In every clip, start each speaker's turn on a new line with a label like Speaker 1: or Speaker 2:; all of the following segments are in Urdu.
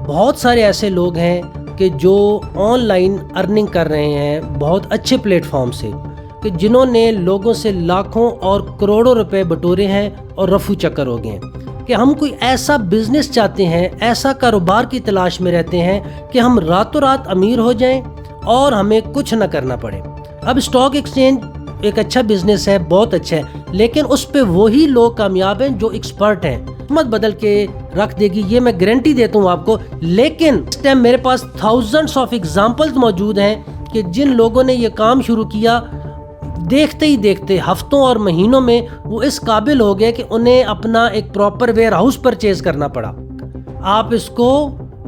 Speaker 1: بہت سارے ایسے لوگ ہیں کہ جو آن لائن ارننگ کر رہے ہیں بہت اچھے پلیٹ فارم سے، کہ جنہوں نے لوگوں سے لاکھوں اور کروڑوں روپے بٹورے ہیں اور رفو چکر ہو گئے ہیں کہ ہم کوئی ایسا بزنس چاہتے ہیں، ایسا کاروبار کی تلاش میں رہتے ہیں کہ ہم راتوں رات امیر ہو جائیں اور ہمیں کچھ نہ کرنا پڑے۔ اب اسٹاک ایکسچینج ایک اچھا بزنس ہے، بہت اچھا ہے، لیکن اس پہ وہی لوگ کامیاب ہیں جو ایکسپرٹ ہیں۔ حکومت بدل کے رکھ دے گی، یہ میں گارنٹی دیتا ہوں آپ کو، لیکن اس ٹائم میرے پاس تھاؤزنڈس آف ایگزامپلز موجود ہیں کہ جن لوگوں نے یہ کام شروع کیا، دیکھتے ہی دیکھتے ہفتوں اور مہینوں میں وہ اس قابل ہو گئے کہ انہیں اپنا ایک پراپر ویئر ہاؤس پرچیز کرنا پڑا۔ آپ اس کو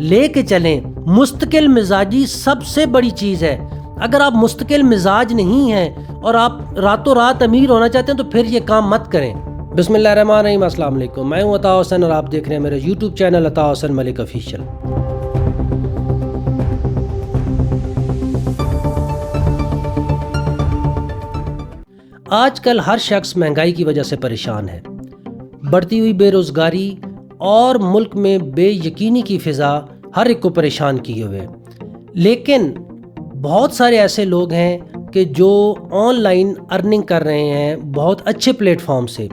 Speaker 1: لے کے چلیں، مستقل مزاجی سب سے بڑی چیز ہے۔ اگر آپ مستقل مزاج نہیں ہیں اور آپ راتوں رات امیر ہونا چاہتے ہیں تو پھر یہ کام مت کریں۔ بسم اللہ الرحمن الرحیم، السلام علیکم، میں ہوں عطا حسین اور آپ دیکھ رہے ہیں میرے یوٹیوب چینل عطا حسین ملک آفیشیل۔ آج کل ہر شخص مہنگائی کی وجہ سے پریشان ہے، بڑھتی ہوئی بے روزگاری اور ملک میں بے یقینی کی فضا ہر ایک کو پریشان کیے ہوئے، لیکن بہت سارے ایسے لوگ ہیں کہ جو آن لائن ارننگ کر رہے ہیں بہت اچھے پلیٹ فارم سے،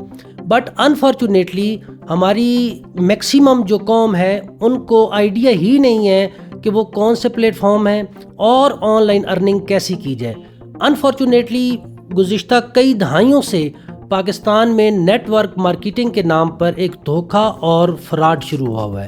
Speaker 1: بٹ انفارچونیٹلی ہماری میکسیمم جو قوم ہے ان کو آئیڈیا ہی نہیں ہے کہ وہ کون سے پلیٹ فارم ہیں اور آن لائن ارننگ کیسی کی جائے۔ انفارچونیٹلی گزشتہ کئی دہائیوں سے پاکستان میں نیٹ ورک مارکیٹنگ کے نام پر ایک دھوکہ اور فراڈ شروع ہوا ہے،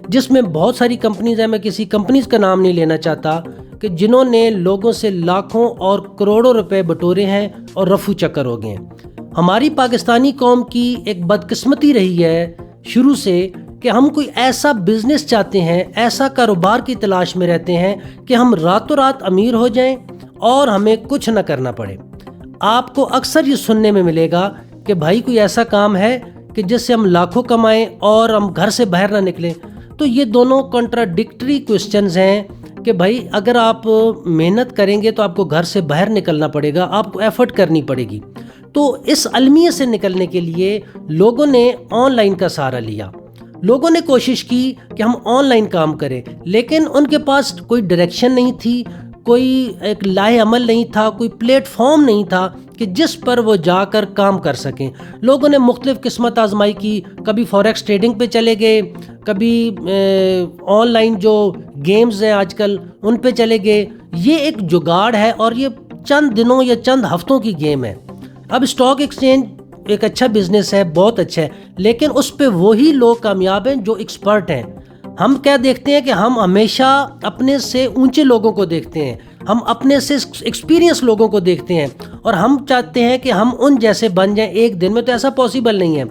Speaker 1: جس میں بہت ساری کمپنیز ہیں، میں کسی کمپنیز کا نام نہیں لینا چاہتا، کہ جنہوں نے لوگوں سے لاکھوں اور کروڑوں روپے بٹورے ہیں اور رفو چکر ہو گئے ہیں۔ ہماری پاکستانی قوم کی ایک بدقسمتی رہی ہے شروع سے کہ ہم کوئی ایسا بزنس چاہتے ہیں، ایسا کاروبار کی تلاش میں رہتے ہیں کہ ہم راتوں رات امیر ہو جائیں اور ہمیں کچھ نہ کرنا پڑے۔ آپ کو اکثر یہ سننے میں ملے گا کہ بھائی کوئی ایسا کام ہے کہ جس سے ہم لاکھوں کمائیں اور ہم گھر سے باہر نہ نکلیں۔ تو یہ دونوں کنٹراڈکٹری کوسچنز ہیں کہ بھائی اگر آپ محنت کریں گے تو آپ کو گھر سے باہر نکلنا پڑے گا، آپ کو ایفرٹ کرنی پڑے گی۔ تو اس المیہ سے نکلنے کے لیے لوگوں نے آن لائن کا سہارا لیا، لوگوں نے کوشش کی کہ ہم آن لائن کام کریں، لیکن ان کے پاس کوئی ڈائریکشن نہیں تھی، کوئی ایک لاہ عمل نہیں تھا، کوئی پلیٹ فارم نہیں تھا کہ جس پر وہ جا کر کام کر سکیں۔ لوگوں نے مختلف قسمت آزمائی کی، کبھی فوریکس ٹریڈنگ پہ چلے گئے، کبھی آن لائن جو گیمز ہیں آج کل ان پہ چلے گئے۔ یہ ایک جگاڑ ہے اور یہ چند دنوں یا چند ہفتوں کی گیم ہے۔ اب اسٹاک ایکسچینج ایک اچھا بزنس ہے، بہت اچھا ہے، لیکن اس پہ وہی لوگ کامیاب ہیں جو ایکسپرٹ ہیں۔ ہم کیا دیکھتے ہیں کہ ہم ہمیشہ اپنے سے اونچے لوگوں کو دیکھتے ہیں، ہم اپنے سے ایکسپیرینس لوگوں کو دیکھتے ہیں اور ہم چاہتے ہیں کہ ہم ان جیسے بن جائیں ایک دن میں، تو ایسا پاسبل نہیں ہے۔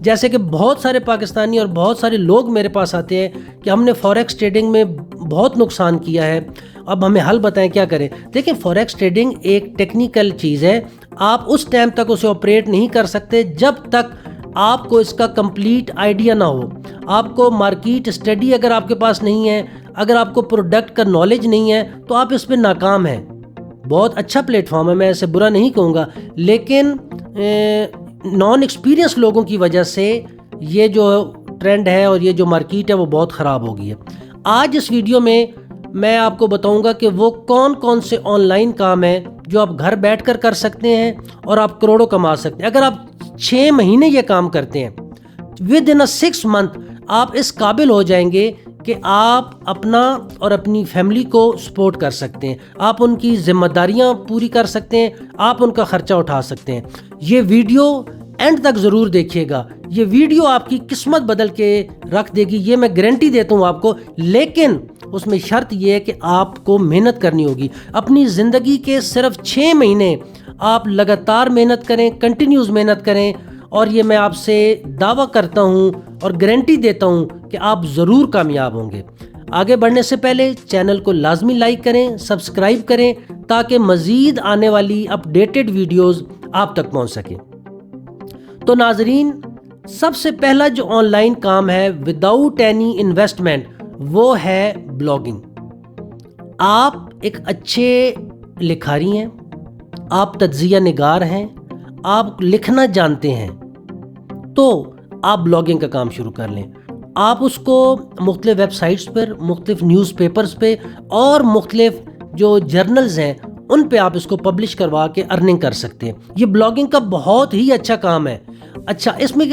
Speaker 1: جیسے کہ بہت سارے پاکستانی اور بہت سارے لوگ میرے پاس آتے ہیں کہ ہم نے فوریکس ٹریڈنگ میں بہت نقصان کیا ہے، اب ہمیں حل بتائیں کیا کریں۔ دیکھیں، فوریکس ٹریڈنگ ایک ٹیکنیکل چیز ہے، آپ اس ٹائم تک اسے آپریٹ نہیں کر سکتے جب تک آپ کو اس کا کمپلیٹ آئیڈیا نہ ہو۔ آپ کو مارکیٹ اسٹڈی اگر آپ کے پاس نہیں ہے، اگر آپ کو پروڈکٹ کا نالج نہیں ہے تو آپ اس پہ ناکام ہیں۔ بہت اچھا پلیٹ فارم ہے، میں اسے برا نہیں کہوں گا، لیکن نان ایکسپیرینس لوگوں کی وجہ سے یہ جو ٹرینڈ ہے اور یہ جو مارکیٹ ہے وہ بہت خراب ہو گئی ہے۔ آج اس ویڈیو میں آپ کو بتاؤں گا کہ وہ کون کون سے آن لائن کام ہیں جو آپ گھر بیٹھ کر کر سکتے ہیں اور آپ کروڑوں کما سکتے ہیں۔ اگر آپ 6 مہینے یہ کام کرتے ہیں، within a 6 month آپ اس قابل ہو جائیں گے کہ آپ اپنا اور اپنی فیملی کو سپورٹ کر سکتے ہیں، آپ ان کی ذمہ داریاں پوری کر سکتے ہیں، آپ ان کا خرچہ اٹھا سکتے ہیں۔ یہ ویڈیو اینڈ تک ضرور دیکھیے گا، یہ ویڈیو آپ کی قسمت بدل کے رکھ دے گی، یہ میں گارنٹی دیتا ہوں آپ کو، لیکن اس میں شرط یہ ہے کہ آپ کو محنت کرنی ہوگی۔ اپنی زندگی کے صرف 6 مہینے آپ لگاتار محنت کریں، کنٹینیوز محنت کریں، اور یہ میں آپ سے دعویٰ کرتا ہوں اور گارنٹی دیتا ہوں کہ آپ ضرور کامیاب ہوں گے۔ آگے بڑھنے سے پہلے چینل کو لازمی لائک کریں، سبسکرائب کریں تاکہ مزید آنے والی اپڈیٹڈ ویڈیوز آپ تک پہنچ سکیں۔ تو ناظرین، سب سے پہلا جو آن لائن کام ہے وداؤٹ اینی انویسٹمنٹ وہ ہے بلاگنگ۔ آپ ایک اچھے لکھاری ہیں، آپ تجزیہ نگار ہیں، آپ لکھنا جانتے ہیں، تو آپ بلاگنگ کا کام شروع کر لیں۔ آپ اس کو مختلف ویب سائٹس پر، مختلف نیوز پیپرز پہ اور مختلف جو جرنلز ہیں ان پہ آپ اس کو پبلش کروا کے ارننگ کر سکتے ہیں. یہ بلاگنگ کا بہت ہی اچھا کام ہے. اچھا، اس میں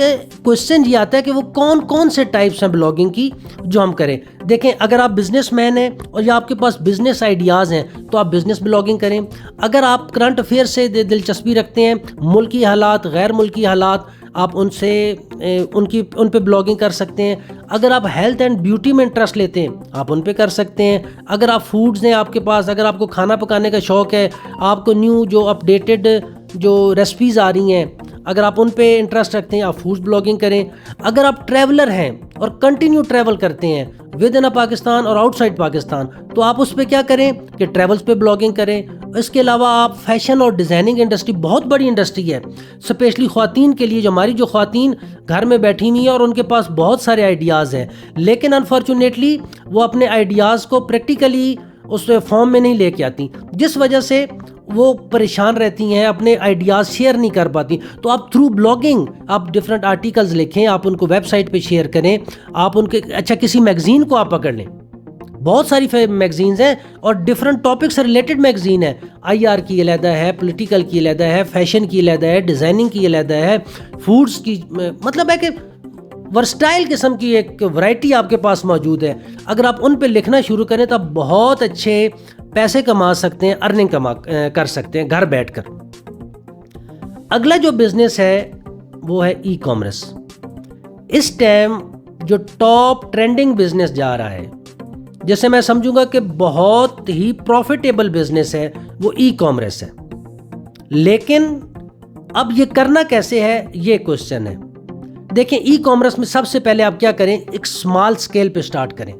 Speaker 1: کوشچن یہ آتا ہے کہ وہ کون کون سے ٹائپس ہیں بلاگنگ کی جو ہم کریں. دیکھیں، اگر آپ بزنس مین ہیں اور یا آپ کے پاس بزنس آئیڈیاز ہیں تو آپ بزنس بلاگنگ کریں. اگر آپ کرنٹ افیئر سے دلچسپی رکھتے ہیں، ملکی حالات، غیر ملکی حالات، آپ ان پہ بلاگنگ کر سکتے ہیں. اگر آپ ہیلتھ اینڈ بیوٹی میں انٹرسٹ لیتے ہیں آپ ان پہ کر سکتے ہیں. اگر آپ فوڈز ہیں آپ کے پاس، اگر آپ کو کھانا پکانے کا شوق ہے، آپ کو نیو جو اپڈیٹڈ جو ریسپیز آ رہی ہیں اگر آپ ان پہ انٹرسٹ رکھتے ہیں آپ فوڈ بلاگنگ کریں. اگر آپ ٹریولر ہیں اور کنٹینیو ٹریول کرتے ہیں ود ان پاکستان اور آؤٹ سائڈ پاکستان تو آپ اس پہ کیا کریں کہ ٹریولز پہ بلاگنگ کریں. اس کے علاوہ آپ فیشن اور ڈیزائننگ انڈسٹری بہت بڑی انڈسٹری ہے اسپیشلی خواتین کے لیے. جو ہماری جو خواتین گھر میں بیٹھی ہوئی ہیں اور ان کے پاس بہت سارے آئیڈیاز ہیں لیکن انفارچونیٹلی وہ اپنے آئیڈیاز کو پریکٹیکلی اس فارم میں نہیں لے کے آتی، جس وجہ سے وہ پریشان رہتی ہیں، اپنے آئیڈیاز شیئر نہیں کر پاتی. تو آپ تھرو بلاگنگ آپ ڈفرینٹ آرٹیکلز لکھیں، آپ ان کو ویب سائٹ پہ شیئر کریں. آپ ان کے کسی میگزین کو آپ پکڑ لیں، بہت ساری میگزینز ہیں اور ڈفرینٹ ٹاپک سے ریلیٹڈ میگزین ہے. IR کی علیحدہ ہے، پولیٹیکل کی علیحدہ ہے، فیشن کی علیحدہ ہے، ڈیزائننگ کی علیحدہ ہے، فوڈز کی، مطلب ہے کہ ورسٹائل قسم کی ایک ورائٹی آپ کے پاس موجود ہے. اگر آپ ان پہ لکھنا شروع کریں تو آپ بہت اچھے پیسے کما سکتے ہیں، ارننگ کر سکتے ہیں گھر بیٹھ کر. اگلا جو بزنس ہے وہ ہے ای کامرس. اس ٹائم جو ٹاپ ٹرینڈنگ بزنس جا رہا ہے، جیسے میں سمجھوں گا کہ بہت ہی پروفیٹیبل بزنس ہے، وہ ای کامرس ہے. لیکن اب یہ کرنا کیسے ہے یہ کوشچن ہے. دیکھیں، ای کامرس میں سب سے پہلے آپ کیا کریں، ایک اسمال اسکیل پہ سٹارٹ کریں.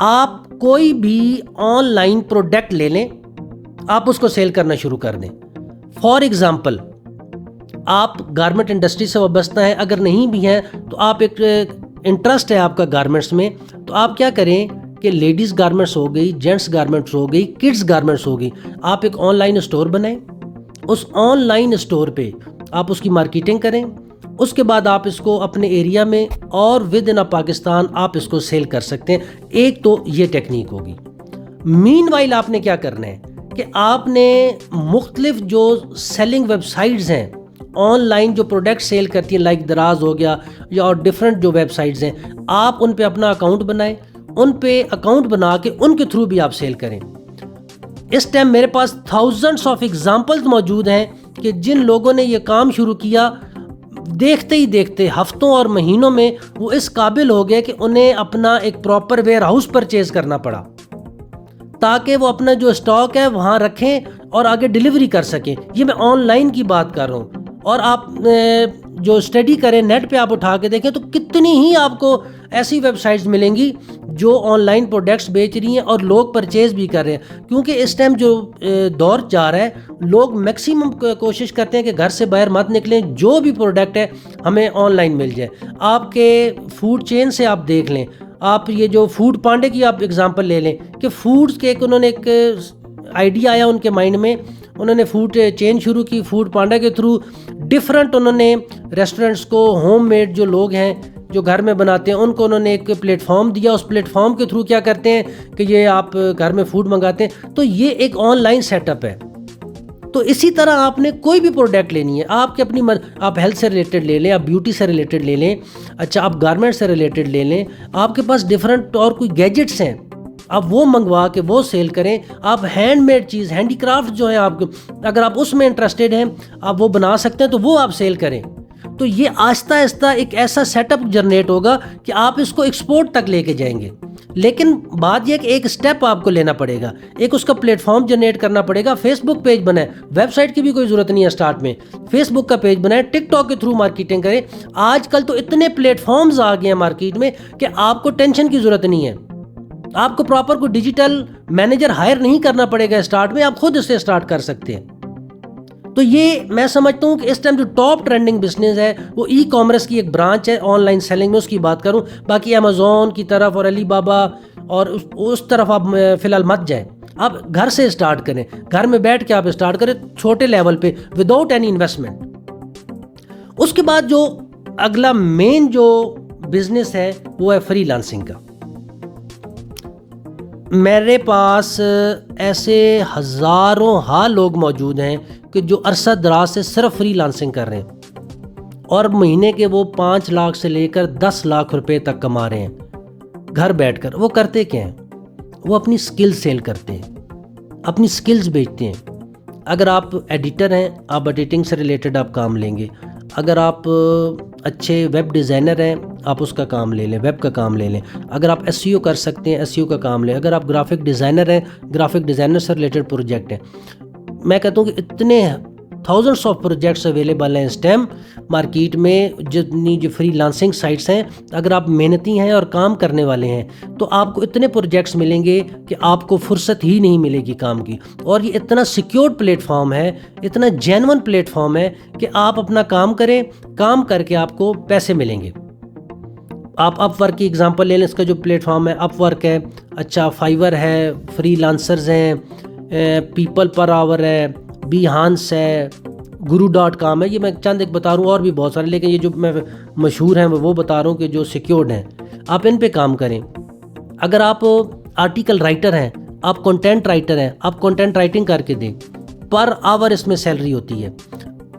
Speaker 1: آپ کوئی بھی آن لائن پروڈکٹ لے لیں، آپ اس کو سیل کرنا شروع کر دیں. فار ایگزامپل، آپ گارمنٹ انڈسٹری سے وابستہ ہیں، اگر نہیں بھی ہیں تو آپ ایک انٹرسٹ ہے آپ کا گارمنٹس میں، تو آپ کیا کریں کہ لیڈیز گارمنٹس ہو گئی، جینٹس گارمنٹس ہو گئی، کڈز گارمنٹس ہو گئی، آپ ایک آن لائن اسٹور بنائیں. اس آن لائن اسٹور پہ آپ اس کی مارکیٹنگ کریں. اس کے بعد آپ اس کو اپنے ایریا میں اور ود ان پاکستان آپ اس کو سیل کر سکتے ہیں. ایک تو یہ ٹیکنیک ہوگی. مین وائل آپ نے کیا کرنا ہے کہ آپ نے مختلف جو سیلنگ ویب سائٹس ہیں، آن لائن جو پروڈکٹ سیل کرتی ہیں، لائک دراز ہو گیا یا اور ڈفرینٹ جو ویب سائٹس ہیں، آپ ان پہ اپنا اکاؤنٹ بنائیں. ان پہ اکاؤنٹ بنا کے ان کے تھرو بھی آپ سیل کریں. اس ٹائم میرے پاس تھاؤزنڈس آف ایگزامپلز موجود ہیں کہ جن لوگوں نے یہ کام شروع کیا، دیکھتے ہی دیکھتے ہفتوں اور مہینوں میں وہ اس قابل ہو گئے کہ انہیں اپنا ایک پراپر ویئر ہاؤس پرچیز کرنا پڑا تاکہ وہ اپنا جو اسٹاک ہے وہاں رکھیں اور آگے ڈیلیوری کر سکیں. یہ میں آن لائن کی بات کر رہا ہوں. اور آپ جو اسٹڈی کریں نیٹ پہ آپ اٹھا کے دیکھیں تو کتنی ہی آپ کو ایسی ویب سائٹس ملیں گی جو آن لائن پروڈکٹس بیچ رہی ہیں اور لوگ پرچیز بھی کر رہے ہیں. کیونکہ اس ٹائم جو دور جا رہا ہے، لوگ میکسیمم کوشش کرتے ہیں کہ گھر سے باہر مت نکلیں، جو بھی پروڈکٹ ہے ہمیں آن لائن مل جائے. آپ کے فوڈ چین سے آپ دیکھ لیں، آپ یہ جو فوڈ پانڈے کی آپ اگزامپل لے لیں کہ فوڈز کے انہوں نے ایک آئیڈیا آیا ان کے مائنڈ میں، انہوں نے فوڈ چین شروع کی فوڈ پانڈا کے تھرو. ڈفرینٹ انہوں نے ریسٹورنٹس کو، ہوم میڈ جو لوگ ہیں جو گھر میں بناتے ہیں، ان کو انہوں نے ایک پلیٹ فارم دیا. اس پلیٹ فارم کے تھرو کیا کرتے ہیں کہ یہ آپ گھر میں فوڈ منگاتے ہیں. تو یہ ایک آن لائن سیٹ اپ ہے. تو اسی طرح آپ نے کوئی بھی پروڈکٹ لینی ہے، آپ کے اپنی آپ ہیلتھ سے ریلیٹڈ لے لیں، آپ بیوٹی سے ریلیٹڈ لے لیں، اچھا آپ گارمنٹ سے ریلیٹڈ لے لیں، آپ کے پاس ڈفرینٹ اور کوئی گیجٹس ہیں، آپ وہ منگوا کے وہ سیل کریں. آپ ہینڈ میڈ چیز، ہینڈی کرافٹ جو ہے آپ اگر آپ اس میں انٹرسٹڈ ہیں، آپ وہ بنا سکتے ہیں تو وہ آپ سیل کریں. تو یہ آہستہ آہستہ ایک ایسا سیٹ اپ جنریٹ ہوگا کہ آپ اس کو ایکسپورٹ تک لے کے جائیں گے. لیکن بات یہ کہ ایک سٹیپ آپ کو لینا پڑے گا، ایک اس کا پلیٹ فارم جنریٹ کرنا پڑے گا. فیس بک پیج بنائیں، ویب سائٹ کی بھی کوئی ضرورت نہیں ہے اسٹارٹ میں. فیس بک کا پیج بنائیں، ٹک ٹاک کے تھرو مارکیٹنگ کریں. آج کل تو اتنے پلیٹ فارمز آ گئے ہیں مارکیٹ میں کہ آپ کو ٹینشن کی ضرورت نہیں ہے. آپ کو پراپر کوئی ڈیجیٹل مینیجر ہائر نہیں کرنا پڑے گا اسٹارٹ میں، آپ خود اس سے اسٹارٹ کر سکتے ہیں. تو یہ میں سمجھتا ہوں کہ اس ٹائم جو ٹاپ ٹرینڈنگ بزنس ہے وہ ای کامرس کی ایک برانچ ہے. آن لائن سیلنگ میں اس کی بات کروں، باقی امیزون کی طرف اور علی بابا اور اس طرف آپ فی الحال مت جائیں. آپ گھر سے اسٹارٹ کریں، گھر میں بیٹھ کے آپ اسٹارٹ کریں چھوٹے لیول پہ وداؤٹ اینی انویسٹمنٹ. اس کے بعد جو اگلا مین جو بزنس ہے وہ ہے فری لانسنگ کا۔ میرے پاس ایسے ہزاروں لوگ موجود ہیں کہ جو عرصہ دراز سے صرف فری لانسنگ کر رہے ہیں اور مہینے کے وہ 5 لاکھ سے لے کر 10 لاکھ روپے تک کما رہے ہیں گھر بیٹھ کر۔ وہ کرتے کیا ہیں؟ وہ اپنی سکل سیل کرتے ہیں، اپنی سکلز بیچتے ہیں۔ اگر آپ ایڈیٹر ہیں، آپ ایڈیٹنگ سے ریلیٹڈ آپ کام لیں گے۔ اگر آپ اچھے ویب ڈیزائنر ہیں، آپ اس کا کام لے لیں، ویب کا کام لے لیں۔ اگر آپ ایس ای او کر سکتے ہیں، ایس ای او کا کام لیں۔ اگر آپ گرافک ڈیزائنر ہیں، گرافک ڈیزائنر سے ریلیٹڈ پروجیکٹ ہیں۔ میں کہتا ہوں کہ اتنے تھاؤزنڈس آف پروجیکٹس اویلیبل ہیں اس ٹائم مارکیٹ میں، جتنی جو فری لانسنگ سائٹس ہیں۔ اگر آپ محنتی ہیں اور کام کرنے والے ہیں تو آپ کو اتنے پروجیکٹس ملیں گے کہ آپ کو فرصت ہی نہیں ملے گی کام کی۔ اور یہ اتنا سیکیور پلیٹ فارم ہے، اتنا جینون پلیٹ فارم ہے کہ آپ اپنا کام کریں، کام کر کے آپ کو پیسے ملیں گے۔ آپ اپ ورک کی اگزامپل لے لیں، اس کا جو پلیٹ فارم ہے اپ ورک ہے، اچھا فائیور ہے، فری لانسرز ہیں، پیپل پر آور ہے، بیہانس ہے، guru.com ہے۔ یہ میں چند ایک بتا رہا ہوں، اور بھی بہت سارے، لیکن یہ جو میں مشہور ہیں وہ بتا رہا ہوں کہ جو سیکیورڈ ہیں۔ آپ ان پہ کام کریں۔ اگر آپ آرٹیکل رائٹر ہیں، آپ کنٹینٹ رائٹر ہیں، آپ کنٹینٹ رائٹنگ کر کے دیں۔ پر آور اس میں سیلری ہوتی ہے،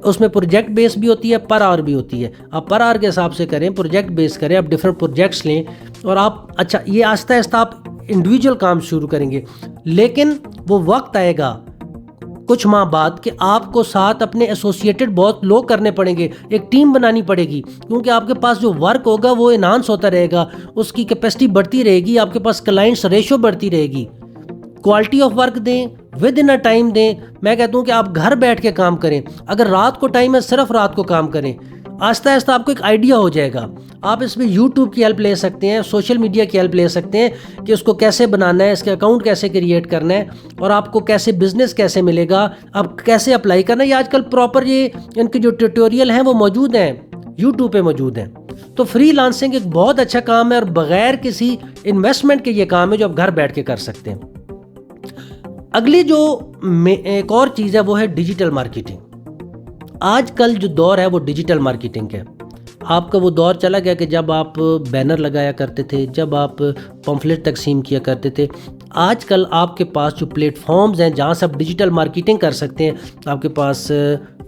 Speaker 1: اس میں پروجیکٹ بیس بھی ہوتی ہے، پر آور بھی ہوتی ہے۔ آپ پر آور کے حساب سے کریں، پروجیکٹ بیس کریں، آپ ڈفرینٹ پروجیکٹس لیں اور آپ اچھا یہ آہستہ آہستہ آپ انڈیویجول کام شروع کریں گے۔ لیکن وہ وقت آئے گا کچھ ماہ بعد کہ آپ کو ساتھ اپنے ایسوسیٹڈ بہت لوگ کرنے پڑیں گے، ایک ٹیم بنانی پڑے گی، کیونکہ آپ کے پاس جو ورک ہوگا وہ انہانس ہوتا رہے گا، اس کی کیپیسٹی بڑھتی رہے گی، آپ کے پاس کلائنٹس ریشو بڑھتی رہے گی۔ کوالٹی آف ورک دیں، ود ان اے ٹائم دیں۔ میں کہتا ہوں کہ آپ گھر بیٹھ کے کام کریں۔ اگر رات کو ٹائم ہے، صرف رات کو کام کریں۔ آہستہ آہستہ آپ کو ایک آئیڈیا ہو جائے گا۔ آپ اس میں یوٹیوب کی ہیلپ لے سکتے ہیں، سوشل میڈیا کی ہیلپ لے سکتے ہیں کہ اس کو کیسے بنانا ہے، اس کے اکاؤنٹ کیسے کریٹ کرنا ہے، اور آپ کو کیسے بزنس کیسے ملے گا، آپ کیسے اپلائی کرنا ہے۔ یہ آج کل پراپر یہ ان کے جو ٹیوٹوریل ہیں وہ موجود ہیں، یوٹیوب پہ موجود ہیں۔ تو فری لانسنگ ایک بہت اچھا کام ہے اور بغیر کسی انویسٹمنٹ کے یہ کام ہے جو آپ گھر بیٹھ کے کر سکتے ہیں۔ اگلی جو ایک اور چیز ہے وہ ہے ڈیجیٹل مارکیٹنگ۔ آج کل جو دور ہے وہ ڈیجیٹل مارکیٹنگ ہے۔ آپ کا وہ دور چلا گیا کہ جب آپ بینر لگایا کرتے تھے، جب آپ پمفلٹ تقسیم کیا کرتے تھے۔ آج کل آپ کے پاس جو پلیٹ فارمز ہیں جہاں سے آپ ڈیجیٹل مارکیٹنگ کر سکتے ہیں، آپ کے پاس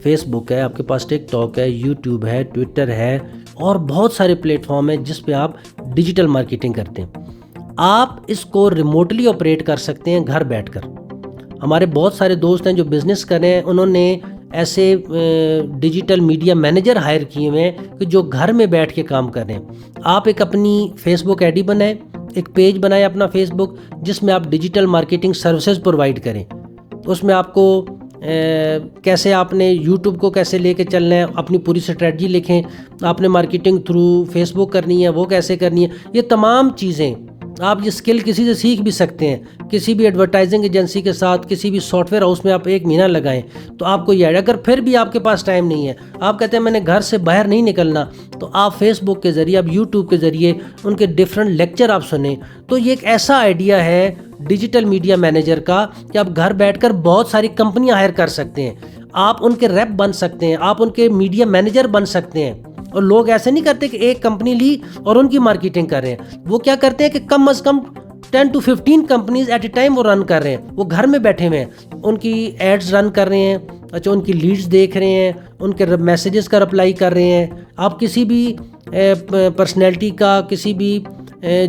Speaker 1: فیس بک ہے، آپ کے پاس ٹک ٹاک ہے، یوٹیوب ہے، ٹویٹر ہے، اور بہت سارے پلیٹ فارم ہیں جس پہ آپ ڈیجیٹل مارکیٹنگ کرتے ہیں۔ آپ اس کو ریموٹلی آپریٹ کر سکتے ہیں گھر بیٹھ کر۔ ہمارے بہت سارے دوست ہیں جو بزنس کر رہے ہیں، انہوں نے ایسے ڈیجیٹل میڈیا مینیجر ہائر کیے ہوئے ہیں کہ جو گھر میں بیٹھ کے کام کر رہے ہیں۔ آپ ایک اپنی فیس بک آئی ڈی بنائیں، ایک پیج بنائیں اپنا فیس بک، جس میں آپ ڈیجیٹل مارکیٹنگ سروسز پرووائڈ کریں۔ اس میں آپ کو کیسے آپ نے یوٹیوب کو کیسے لے کے چلنا ہے، اپنی پوری اسٹریٹجی لکھیں۔ آپ نے مارکیٹنگ تھرو فیس بک کرنی ہے، وہ کیسے کرنی ہے، یہ تمام چیزیں آپ یہ اسکل کسی سے سیکھ بھی سکتے ہیں۔ کسی بھی ایڈورٹائزنگ ایجنسی کے ساتھ، کسی بھی سافٹ ویئر ہاؤس میں آپ 1 مہینہ لگائیں تو آپ کو یہ آئے۔ اگر پھر بھی آپ کے پاس ٹائم نہیں ہے، آپ کہتے ہیں میں نے گھر سے باہر نہیں نکلنا، تو آپ فیس بک کے ذریعے، آپ یوٹیوب کے ذریعے ان کے ڈفرینٹ لیکچر آپ سنیں۔ تو یہ ایک ایسا آئیڈیا ہے ڈیجیٹل میڈیا مینیجر کا کہ آپ گھر بیٹھ کر بہت ساری کمپنیاں ہائر کر سکتے ہیں۔ آپ ان کے ریپ بن سکتے ہیں، آپ ان کے میڈیا مینیجر بن سکتے ہیں۔ اور لوگ ایسے نہیں کرتے کہ ایک کمپنی لی اور ان کی مارکیٹنگ کر رہے ہیں۔ وہ کیا کرتے ہیں کہ کم از کم 10 to 15 companies at a time وہ رن کر رہے ہیں۔ وہ گھر میں بیٹھے ہوئے ہیں، ان کی ایڈز رن کر رہے ہیں، اچھا ان کی لیڈز دیکھ رہے ہیں، ان کے میسیجز کا رپلائی کر رہے ہیں۔ آپ کسی بھی پرسنالٹی کا، کسی بھی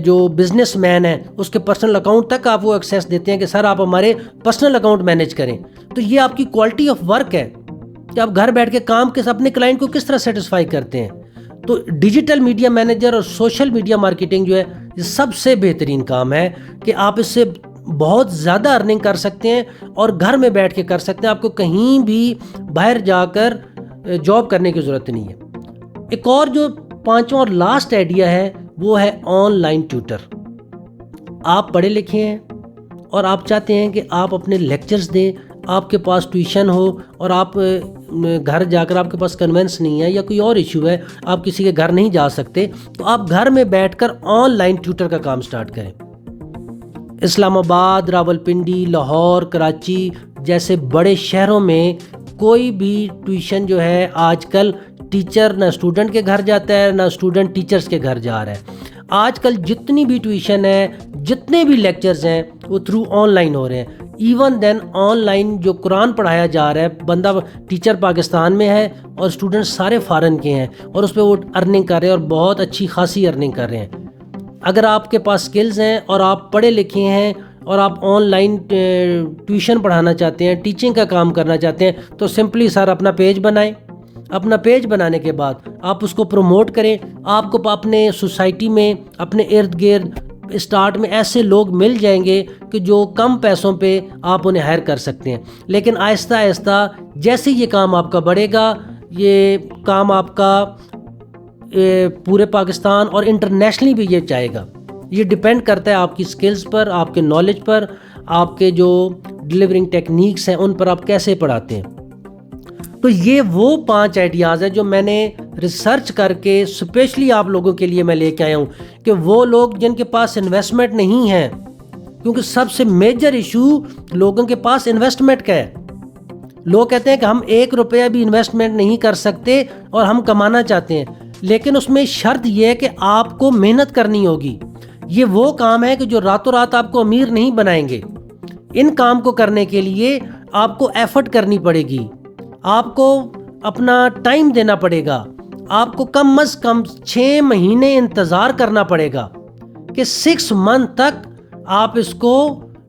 Speaker 1: جو بزنس مین ہے اس کے پرسنل اکاؤنٹ تک آپ وہ ایکسیس دیتے ہیں کہ سر آپ ہمارے پرسنل اکاؤنٹ مینیج کریں۔ تو یہ آپ کی کوالٹی آف ورک ہے کہ آپ گھر بیٹھ کے کام کے اپنے کلائنٹ کو کس طرح سیٹسفائی کرتے ہیں۔ تو ڈیجیٹل میڈیا مینیجر اور سوشل میڈیا مارکیٹنگ جو ہے یہ سب سے بہترین کام ہے کہ آپ اس سے بہت زیادہ ارننگ کر سکتے ہیں اور گھر میں بیٹھ کے کر سکتے ہیں۔ آپ کو کہیں بھی باہر جا کر جاب کرنے کی ضرورت نہیں ہے۔ ایک اور جو 5واں اور لاسٹ آئیڈیا ہے وہ ہے آن لائن ٹیوٹر۔ آپ پڑھے لکھے ہیں اور آپ چاہتے ہیں کہ آپ اپنے لیکچرز دیں، آپ کے پاس ٹیوشن ہو اور آپ گھر جا کر آپ کے پاس کنوینس نہیں ہے یا کوئی اور ایشو ہے، آپ کسی کے گھر نہیں جا سکتے، تو آپ گھر میں بیٹھ کر آن لائن ٹیوٹر کا کام سٹارٹ کریں۔ اسلام آباد، راولپنڈی، لاہور، کراچی جیسے بڑے شہروں میں کوئی بھی ٹیوشن جو ہے آج کل ٹیچر نہ اسٹوڈنٹ کے گھر جاتا ہے، نہ اسٹوڈنٹ ٹیچرز کے گھر جا رہا ہے۔ آج کل جتنی بھی ٹیوشن ہے، جتنے بھی لیکچرز ہیں وہ تھرو آن لائن ہو رہے ہیں۔ ایون دین آن لائن جو قرآن پڑھایا جا رہا ہے، بندہ ٹیچر پاکستان میں ہے اور اسٹوڈنٹ سارے فارن کے ہیں، اور اس پہ وہ ارننگ کر رہے ہیں اور بہت اچھی خاصی ارننگ کر رہے ہیں۔ اگر آپ کے پاس سکلز ہیں اور آپ پڑھے لکھے ہیں اور آپ آن لائن ٹیوشن پڑھانا چاہتے ہیں، ٹیچنگ کا کام کرنا چاہتے ہیں، تو سمپلی سر اپنا پیج بنائیں۔ اپنا پیج بنانے کے بعد آپ اس کو پروموٹ کریں۔ آپ کو اپنے سوسائٹی میں، اپنے ارد گرد اسٹارٹ میں ایسے لوگ مل جائیں گے کہ جو کم پیسوں پہ آپ انہیں ہائر کر سکتے ہیں۔ لیکن آہستہ آہستہ جیسے یہ کام آپ کا بڑھے گا، یہ کام آپ کا پورے پاکستان اور انٹرنیشنلی بھی یہ چاہے گا۔ یہ ڈیپینڈ کرتا ہے آپ کی سکلز پر، آپ کے نالج پر، آپ کے جو ڈیلیورنگ ٹیکنیکس ہیں ان پر آپ کیسے پڑھاتے ہیں۔ تو یہ وہ 5 آئیڈیاز ہیں جو میں نے ریسرچ کر کے اسپیشلی آپ لوگوں کے لیے میں لے کے آیا ہوں، کہ وہ لوگ جن کے پاس انویسٹمنٹ نہیں ہے، کیونکہ سب سے میجر ایشو لوگوں کے پاس انویسٹمنٹ کا ہے۔ لوگ کہتے ہیں کہ ہم 1 روپیہ بھی انویسٹمنٹ نہیں کر سکتے اور ہم کمانا چاہتے ہیں، لیکن اس میں شرط یہ ہے کہ آپ کو محنت کرنی ہوگی۔ یہ وہ کام ہے کہ جو راتوں رات آپ کو امیر نہیں بنائیں گے۔ ان کام کو کرنے کے لیے آپ کو ایفرٹ کرنی پڑے گی، آپ کو اپنا ٹائم دینا پڑے گا، آپ کو کم از کم 6 مہینے انتظار کرنا پڑے گا کہ 6 منتھ تک آپ اس کو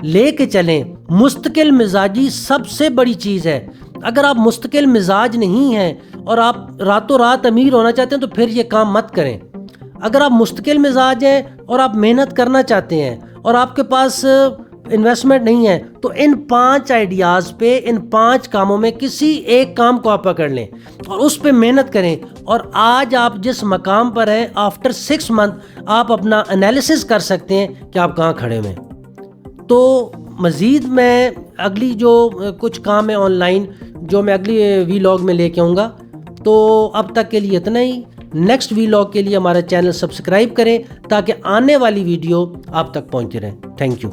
Speaker 1: لے کے چلیں۔ مستقل مزاجی سب سے بڑی چیز ہے۔ اگر آپ مستقل مزاج نہیں ہیں اور آپ راتوں رات امیر ہونا چاہتے ہیں تو پھر یہ کام مت کریں۔ اگر آپ مستقل مزاج ہیں اور آپ محنت کرنا چاہتے ہیں اور آپ کے پاس انویسٹمنٹ نہیں ہے، تو ان 5 آئیڈیاز پہ، ان 5 کاموں میں کسی ایک کام کو آپ پکڑ لیں اور اس پہ محنت کریں۔ اور آج آپ جس مقام پر ہیں، آفٹر 6 منتھ آپ اپنا انالیسس کر سکتے ہیں کہ آپ کہاں کھڑے ہوئے ہیں۔ تو مزید میں اگلی جو کچھ کام ہے آن لائن جو میں اگلی ویلاگ میں لے کے آؤں گا، تو اب تک کے لیے اتنا ہی۔ نیکسٹ ویلاگ کے لیے ہمارا چینل سبسکرائب کریں تاکہ آنے والی ویڈیو آپ تک پہنچتے رہیں۔ Thank you.